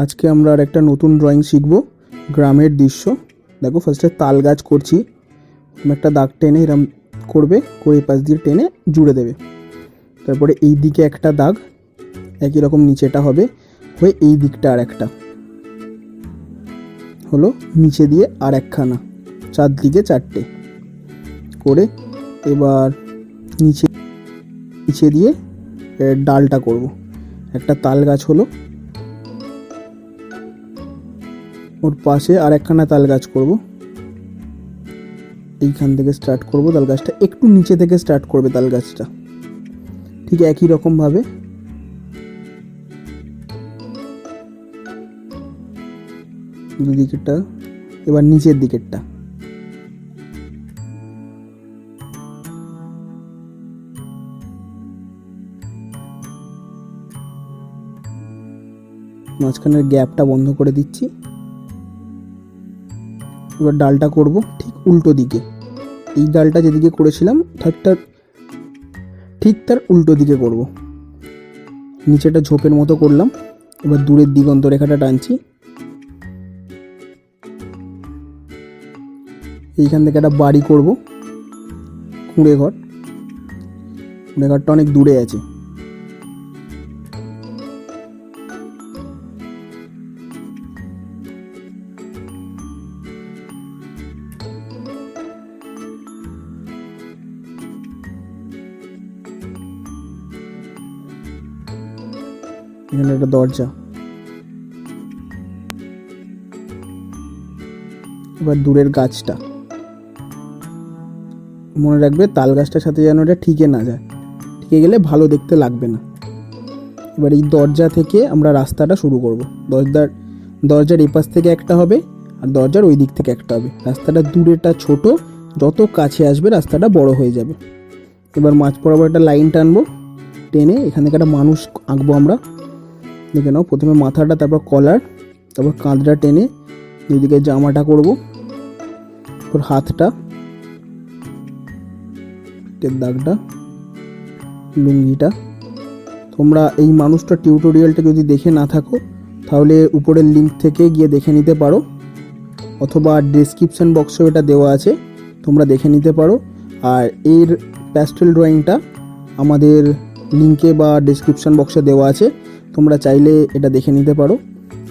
আজকে আমরা আর একটা নতুন ড্রয়িং শিখব, গ্রামের দৃশ্য। দেখো ফার্স্টে তাল গাছ করছি। তুমি একটা দাগ টেনে এরম করবে, করে পাশ দিয়ে টেনে জুড়ে দেবে। তারপরে এই দিকে একটা দাগ, একই রকম নিচেটা হবে, হয়ে এই দিকটা আর একটা হলো, নিচে দিয়ে আর একখানা, চারদিকে চারটে করে এবার নিচে দিয়ে ডালটা করব। একটা তাল গাছ হলো, ওর পাশে আর একখানা তাল গাছ করব। এইখান থেকে স্টার্ট করব, তাল গাছটা একটু নিচে থেকে স্টার্ট করবে তাল গাছটা, ঠিক একই রকম ভাবে দুদিকেরটা, এবার নিচের দিকেরটা। মাঝখানের গ্যাপটা বন্ধ করে দিচ্ছি। এবার ডালটা করব ঠিক উল্টো দিকে। এই ডালটা যেদিকে করেছিলাম ঠিক তার উল্টো দিকে করব। নিচেটা ঝোপের মতো করলাম। এবার দূরের দিগন্ত রেখাটা টানছি। এইখান থেকে একটা বাড়ি করব, কুঁড়ে ঘরটা অনেক দূরে আছে। এখানে একটা দরজা। এবার দূরের গাছটা মনে রাখবে, তাল গাছটার সাথে যেন এটা ঠিকে না যায়, ঠিকে গেলে ভালো দেখতে লাগবে না। এবার এই দরজা থেকে আমরা রাস্তাটা শুরু করব। দরজার এপাশ থেকে একটা হবে আর দরজার ওই দিক থেকে একটা হবে। রাস্তাটা দূরেটা ছোট, যত কাছে আসবে রাস্তাটা বড় হয়ে যাবে। এবার মাঝ বরাবর একটা লাইন টানবো, টেনে এখান থেকে একটা মানুষ আঁকবো আমরা। দেখে নাও, প্রথমে মাথাটা, তারপর কলার, তারপর কাঁধটা টেনে দুদিকে জামাটা করব, তারপর হাতটা, দাগটা, লুঙ্গিটা। তোমরা এই মানুষটা টিউটোরিয়ালটা যদি দেখে না থাকো তাহলে উপরের লিঙ্ক থেকে গিয়ে দেখে নিতে পারো, অথবা ডেসক্রিপশন বক্সেও এটা দেওয়া আছে, তোমরা দেখে নিতে পারো। আর এর প্যাস্টেল ড্রয়িংটা আমাদের লিঙ্কে বা ডেসক্রিপশন বক্সে দেওয়া আছে, তোমরা চাইলে এটা দেখে নিতে পারো।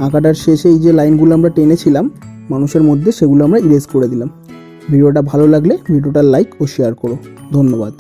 আঁকাটার শেষে এই যে লাইনগুলো আমরা টেনেছিলাম মানুষের মধ্যে, সেগুলো আমরা ইরেজ করে দিলাম। ভিডিওটা ভালো লাগলে ভিডিওটা লাইক ও শেয়ার করো। ধন্যবাদ।